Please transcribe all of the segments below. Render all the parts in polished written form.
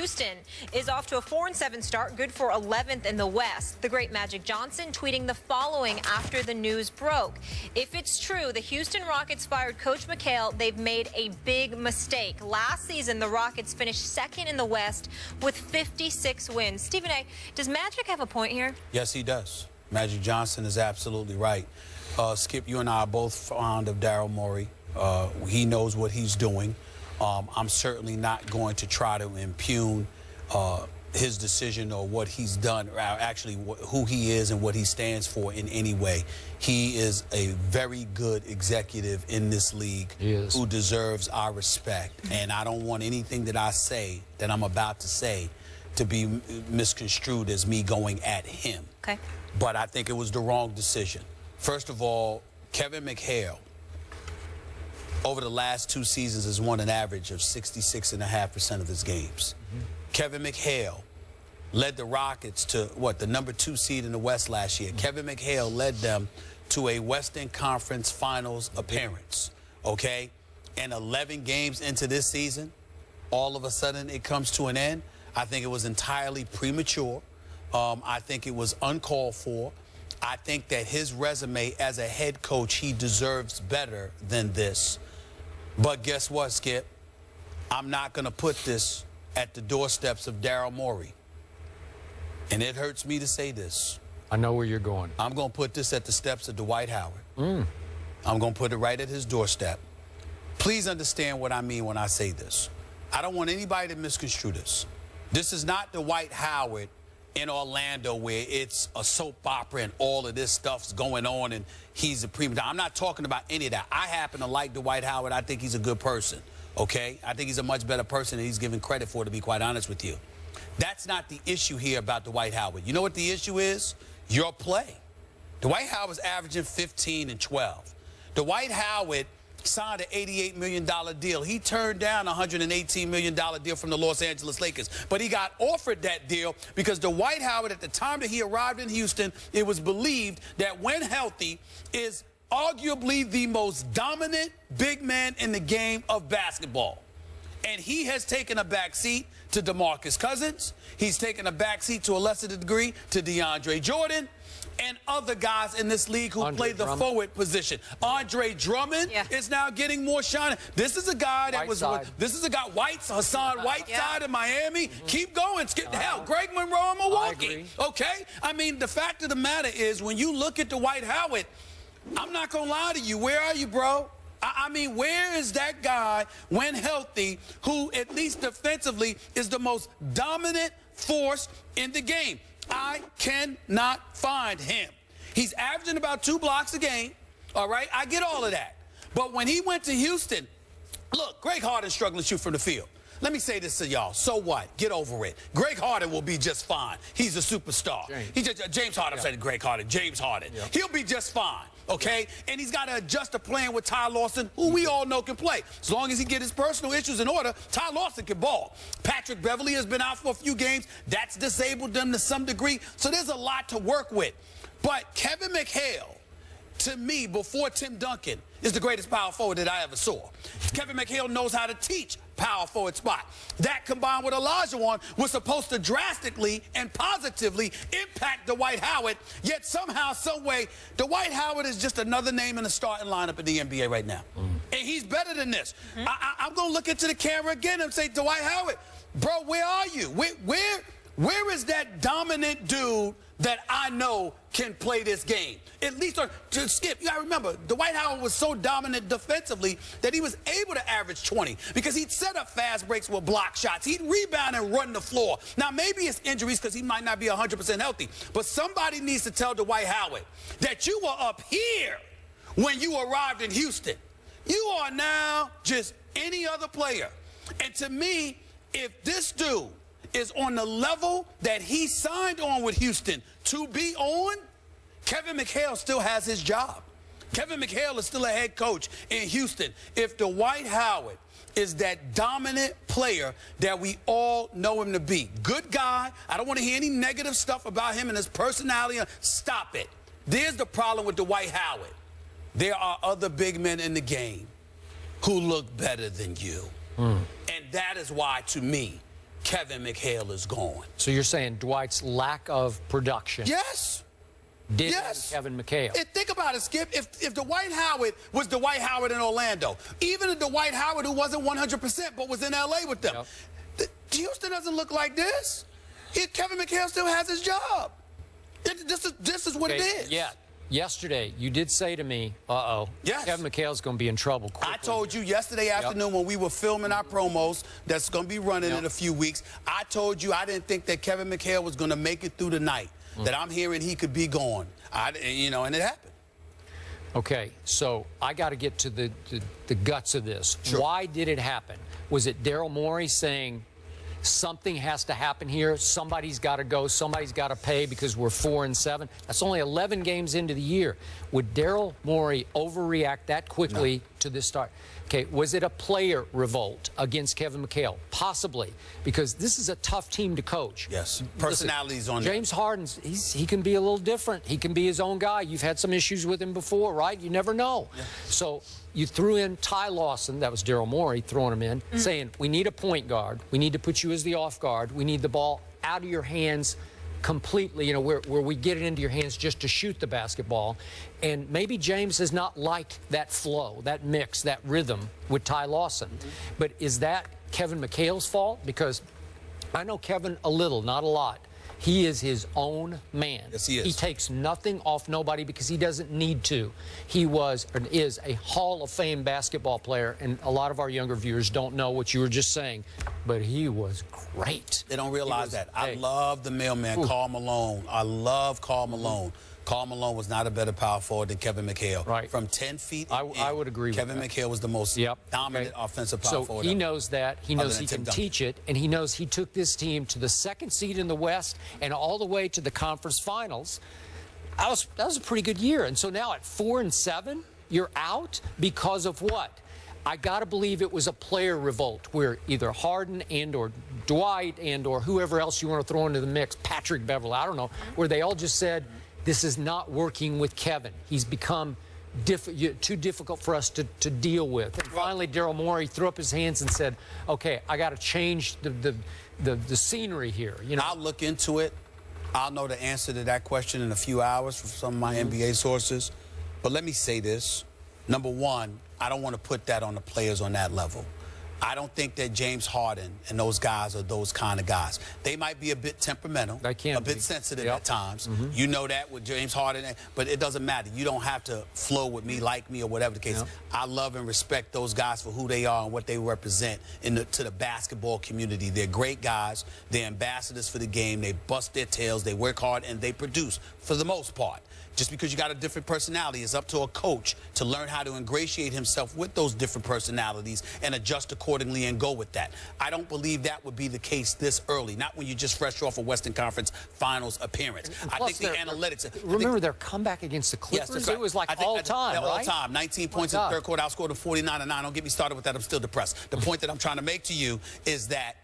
Houston is off to a 4-7 start, good for 11th in the West. The great Magic Johnson tweeting the following after the news broke. If it's true, the Houston Rockets fired Coach McHale, they've made a big mistake. Last season, the Rockets finished second in the West with 56 wins. Stephen A., does Magic have a point here? Yes, he does. Magic Johnson is absolutely right. Skip, you and I are both fond of Daryl Morey. He knows what he's doing. I'm certainly not going to try to impugn his decision or what he's done, or actually who he is and what he stands for in any way. He is a very good executive in this league who deserves our respect. And I don't want anything that I say, that I'm about to say, to be misconstrued as me going at him. Okay. But I think it was the wrong decision. First of all, Kevin McHale, over the last 2 seasons, has won an average of 66.5% of his games. Kevin McHale led the Rockets to, what, the #2 seed in the West last year. Kevin McHale led them to a Western Conference Finals appearance, okay? And 11 games into this season, all of a sudden it comes to an end. I think it was entirely premature. I think it was uncalled for. I think that his resume as a head coach, he deserves better than this. But guess what, Skip? I'm not going to put this at the doorsteps of Daryl Morey. And it hurts me to say this. I know where you're going. I'm going to put this at the steps of Dwight Howard. I'm going to put it right at his doorstep. Please understand what I mean when I say this. I don't want anybody to misconstrue this. This is not Dwight Howard in Orlando where it's a soap opera and all of this stuff's going on and he's a prima donna. I'm not talking about any of that. I happen to like Dwight Howard. I think he's a good person, okay? I think he's a much better person than he's given credit for, to be quite honest with you. That's not the issue here about Dwight Howard. You know what the issue is? Your play. Dwight Howard's averaging 15 and 12. Dwight Howard signed an $88 million deal. He turned down a $118 million deal from the Los Angeles Lakers. But he got offered that deal because Dwight Howard, at the time that he arrived in Houston, it was believed that when healthy, is arguably the most dominant big man in the game of basketball. And he has taken a back seat to DeMarcus Cousins. He's taken a back seat to a lesser degree to DeAndre Jordan and other guys in this league who play the forward position. Andre Drummond is now getting more shine. This is a guy that Hassan Whiteside in Miami. Keep going. Skip hell. Greg Monroe in Milwaukee. Okay? I mean, the fact of the matter is, when you look at Dwight Howard, I'm not going to lie to you. Where are you, bro? I mean, where is that guy, when healthy, who at least defensively is the most dominant force in the game? I cannot find him. He's averaging about 2 blocks a game, all right? I get all of that. But when he went to Houston, look, Greg Harden's struggling to shoot from the field. Let me say this to y'all. So what? Get over it. Greg Harden will be just fine. He's a superstar. James Harden. I'm saying Greg Harden. James Harden. He'll be just fine, okay? And he's got to adjust to playing with Ty Lawson, who we all know can play. As long as he gets his personal issues in order, Ty Lawson can ball. Patrick Beverley has been out for a few games. That's disabled them to some degree. So there's a lot to work with. But Kevin McHale, to me, before Tim Duncan, is the greatest power forward that I ever saw. Kevin McHale knows how to teach power forward spot. That, combined with Olajuwon, was supposed to drastically and positively impact Dwight Howard, yet somehow, some way, Dwight Howard is just another name in the starting lineup in the NBA right now. And he's better than this. I'm going to look into the camera again and say, Dwight Howard, bro, where are you? Where is that dominant dude that I know can play this game? At least, to Skip, you got to remember, Dwight Howard was so dominant defensively that he was able to average 20 because he'd set up fast breaks with block shots. He'd rebound and run the floor. Now, maybe it's injuries because he might not be 100% healthy, but somebody needs to tell Dwight Howard that you were up here when you arrived in Houston. You are now just any other player. And to me, if this dude is on the level that he signed on with Houston to be on, Kevin McHale still has his job. Kevin McHale is still a head coach in Houston. If Dwight Howard is that dominant player that we all know him to be, good guy, I don't want to hear any negative stuff about him and his personality. Stop it. There's the problem with Dwight Howard. There are other big men in the game who look better than you. And that is why, to me, Kevin McHale is gone. So you're saying Dwight's lack of production Yes. did Yes. Kevin McHale? And think about it, Skip. If Dwight Howard was Dwight Howard in Orlando, even if Dwight Howard who wasn't 100% but was in L.A. with them, Houston doesn't look like this. Kevin McHale still has his job. This is what it is. Yeah. Yesterday, you did say to me, Yes. Kevin McHale's going to be in trouble quickly. I told you yesterday afternoon when we were filming our promos that's going to be running in a few weeks, I told you I didn't think that Kevin McHale was going to make it through the night, that I'm hearing he could be gone. And it happened. Okay, so I got to get to the guts of this. Sure. Why did it happen? Was it Daryl Morey saying something has to happen here, somebody's got to go, somebody's got to pay because we're 4-7? That's only 11 games into the year. Would Daryl Morey overreact that quickly to this start? Okay, was it a player revolt against Kevin McHale? Possibly, because this is a tough team to coach. Yes, personalities on James Harden, he can be a little different. He can be his own guy. You've had some issues with him before, right? You never know. Yeah. So you threw in Ty Lawson, that was Daryl Morey throwing him in, saying, we need a point guard. We need to put you as the off guard. We need the ball out of your hands completely, where we get it into your hands just to shoot the basketball. And maybe James has not liked that flow, that mix, that rhythm with Ty Lawson. But is that Kevin McHale's fault? Because I know Kevin a little, not a lot. He is his own man. Yes, he is. He takes nothing off nobody because he doesn't need to. He was and is a Hall of Fame basketball player, and a lot of our younger viewers don't know what you were just saying, but he was great. They don't realize that. I love the mailman, Karl Malone. I love Karl Malone. Karl Malone was not a better power forward than Kevin McHale. Right. From 10 feet I would agree with that. Kevin McHale was the most dominant offensive power forward. So he knows that. He knows he can teach it, and he knows he took this team to the 2nd seed in the West and all the way to the conference finals. That was a pretty good year. And so now at 4-7, you're out because of what? I got to believe it was a player revolt where either Harden and or Dwight and or whoever else you want to throw into the mix, Patrick Beverley, I don't know, where they all just said, this is not working with Kevin. He's become too difficult for us to deal with. And finally, Daryl Morey threw up his hands and said, okay, I got to change the scenery here. I'll look into it. I'll know the answer to that question in a few hours from some of my NBA sources. But let me say this. Number one, I don't want to put that on the players on that level. I don't think that James Harden and those guys are those kind of guys. They might be a bit temperamental, a bit sensitive at times. You know that with James Harden, but it doesn't matter. You don't have to flow with me, like me, or whatever the case. I love and respect those guys for who they are and what they represent to the basketball community. They're great guys. They're ambassadors for the game. They bust their tails. They work hard, and they produce for the most part. Just because you got a different personality, it's up to a coach to learn how to ingratiate himself with those different personalities and adjust accordingly and go with that. I don't believe that would be the case this early, not when you're just fresh off a Western Conference Finals appearance. I think the analytics... Remember their comeback against the Clippers? Yes, it was like all-time, right? All-time. 19 points in the third quarter, outscored them 49-9. Don't get me started with that. I'm still depressed. The point that I'm trying to make to you is that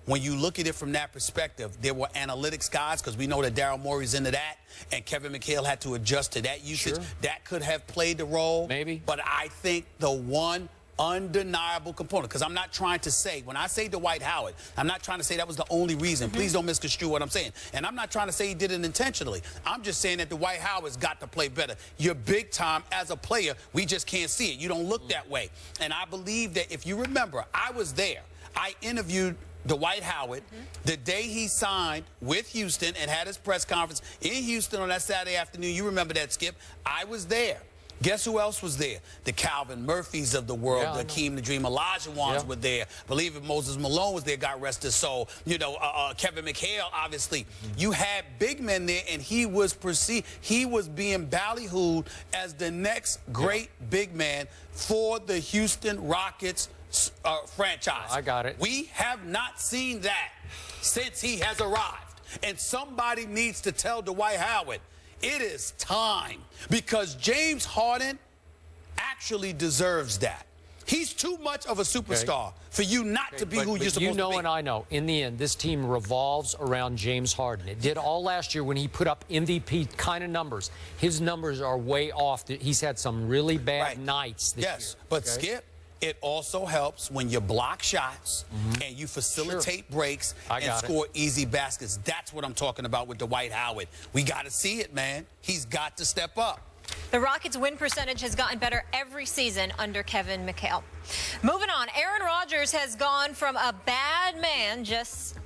when you look at it from that perspective, there were analytics guys, because we know that Daryl Morey's into that, and Kevin McHale had to adjust to that usage. Sure. That could have played the role. Maybe. But I think the one undeniable component, because I'm not trying to say, when I say Dwight Howard, I'm not trying to say that was the only reason. Please don't misconstrue what I'm saying. And I'm not trying to say he did it intentionally. I'm just saying that Dwight Howard's got to play better. You're big time as a player. We just can't see it. You don't look that way. And I believe that if you remember, I was there. I interviewed Dwight Howard the day he signed with Houston and had his press conference in Houston on that Saturday afternoon. You remember that, Skip. I was there. Guess who else was there? The Calvin Murphys of the world, the Qerim the Dream Olajuwons were there. Believe it, Moses Malone was there, God rest his soul. Kevin McHale, obviously. You had big men there, and he was perceived, he was being ballyhooed as the next great big man for the Houston Rockets franchise. I got it. We have not seen that since he has arrived. And somebody needs to tell Dwight Howard, it is time, because James Harden actually deserves that. He's too much of a superstar for you not to be who you're supposed to be. You know and I know, in the end, this team revolves around James Harden. It did all last year when he put up MVP kind of numbers. His numbers are way off. He's had some really bad nights this year. But Skip, It also helps when you block shots and you facilitate breaks and score easy baskets. That's what I'm talking about with Dwight Howard. We got to see it, man. He's got to step up. The Rockets' win percentage has gotten better every season under Kevin McHale. Moving on, Aaron Rodgers has gone from a bad man just